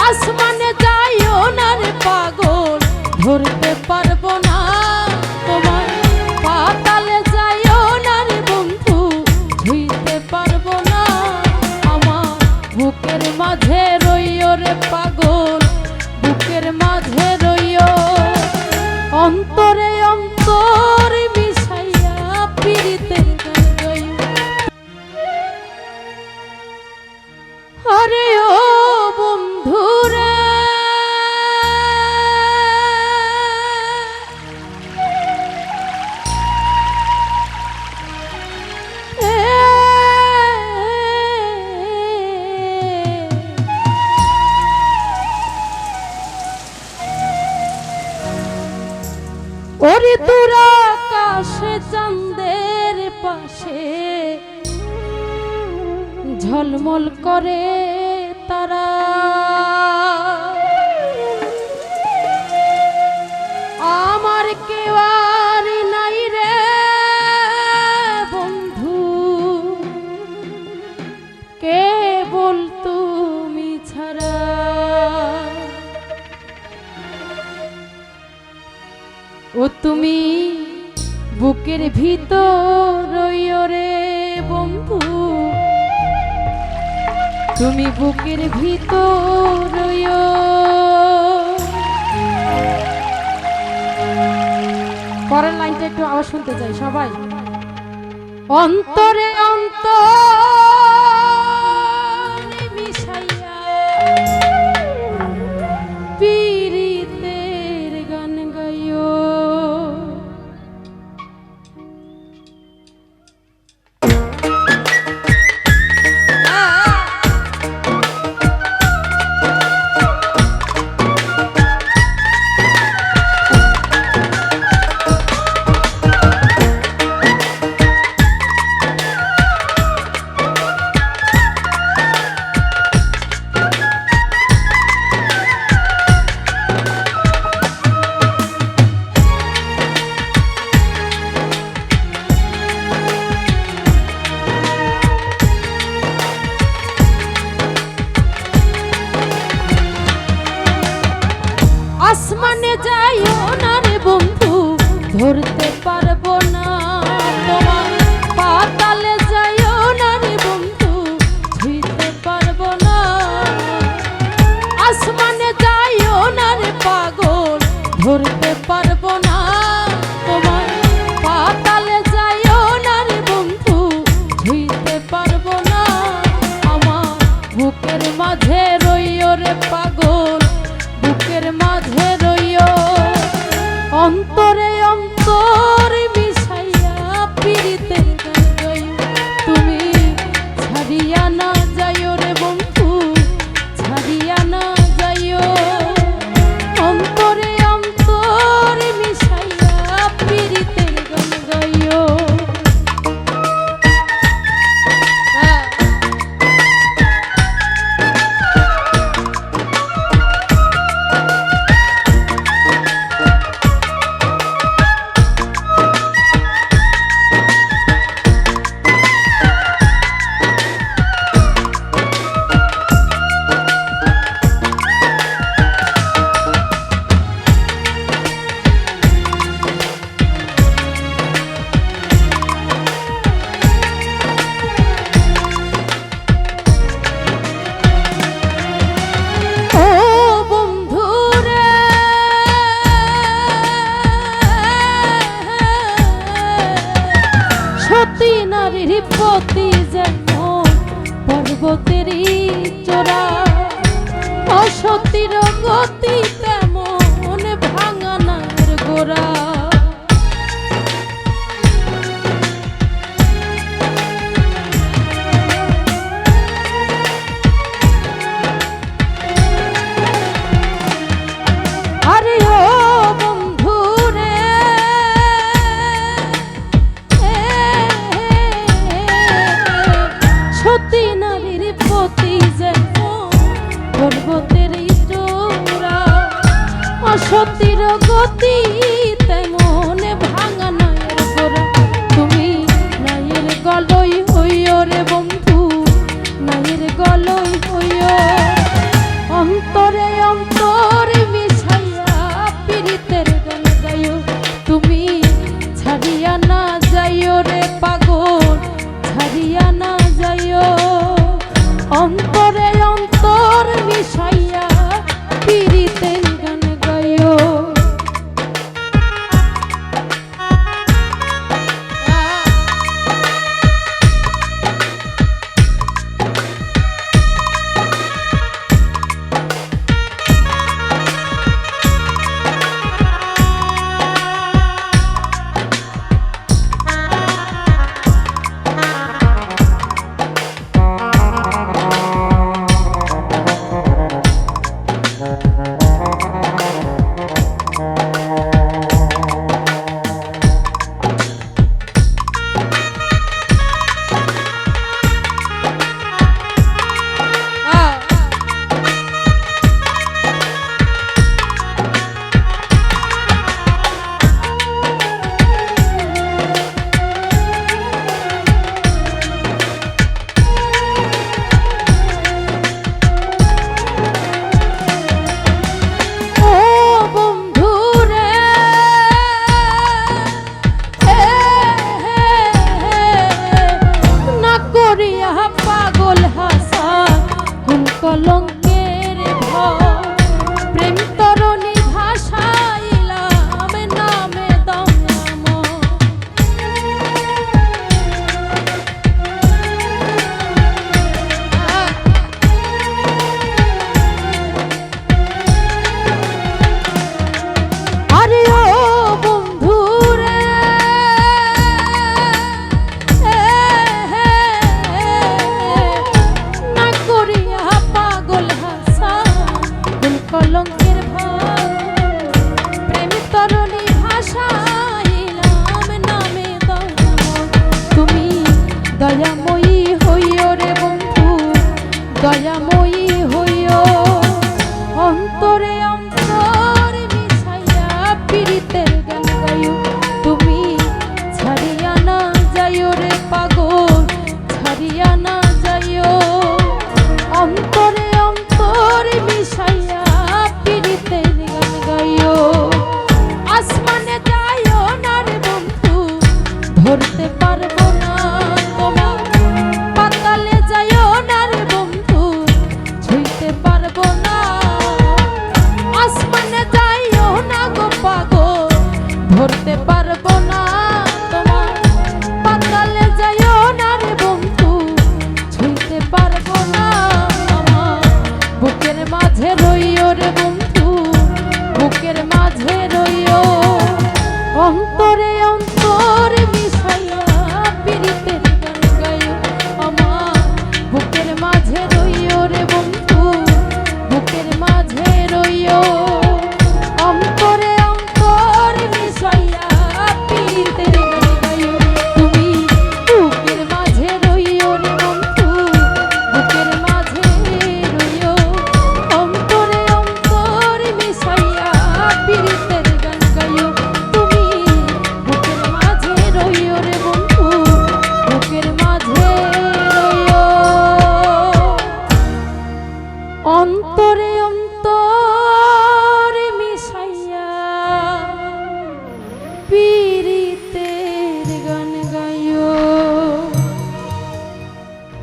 আসমানে যাইও না রে পাগল, ধরতে পারবো না তোমার। পাতালে যাইও না রে বন্ধু, ধুইতে পারবো না আমার। বুকের মাঝে রইও রে পাগল, বুকের মাঝে রইও। অন্তরে অন্তর মিশাইয়া পিরিতের গান গাইও। আরে ও বন্ধুরে, ওরে দূর আকাশে চাঁদের পাশে ঝলমল করে তারা। আমার কেউ আর নাই রে বন্ধু, কেবল তুমি ছাড়া। ও তুমি বুকের ভিতর রইও রে বন্ধু, তুমি বুকের ভিতর রইও। পরের লাইনটা একটু আওয়াজ শুনতে চাই সবাই। অন্তরে অন্তরে মিশাইয়া পিরিতের গান গাইও। আসমানে যাইও না রে বন্ধু, ধরতে পারবো না তোমার। পাতালে যাইও না রে বন্ধু, ধুইতে পারবো না। আসমানে যাইও না রে পাগল, ধরতে পারবো না তোমার। পাতালে যাইও না রে বন্ধু, ধুইতে পারবো না আমার। বুকের মাঝে রইও রে পাগল, বুকের মাঝে রইও। অন্তরে অন্তর মিশাইয়া পিরিতের গান গাইও। তুমি ছাড়িয়া না যাইও রে বন্ধু, ছাড়িয়া না যাইও। অন্তরে অন্তর মিশাইয়া পিরিতের গান গাইও। নারীর প্রতি যেমন পর্বতেরই চোরা, অসতির গতি তেমন ভাঙানার গোড়া। আরে ও বন্ধু রে, সতী নারীর প্রতি যেমন পর্বতেরই চূড়া, অসতির গতি তেমন ভাঙানার গোড়া। তুমি নাইয়ের গলই হইও রে বন্ধু, নাইয়ের গলই হইও। অন্তরে কলঙ্কের ভয় প্রেম তরণী ভাষাইলাম নামে দয়াম আরে ও বন্ধু রে না করিয়া কলঙ্কের ভয় প্রেম তরণী ভাষাইলাম নামে দয়াময় তুমি দয়াময়ী হইও রে বন্ধু দয়াময়ী হইও অন্তরে অন্তর মিশাইয়া পীড়িতের গান গাইও তুমি ছাড়িয়া না যাইও রে পাগল ছাড়িয়া না যাইও অন্তরে অন্তর মিশাইয়া আসমানে যাইও না রে বন্ধু ধরতে পারবো না তোমার পাতালে যাইও না রে বন্ধু ছুঁইতে পারবো না আসমানে যাইও না গো পাগল ধরতে পারবো না তোমার পাতালে যাইও না রে বন্ধু ছুঁইতে পারবো না আমার বুকের মাঝে রইও রে বন্ধু বুকের মাঝে রইও অন্তর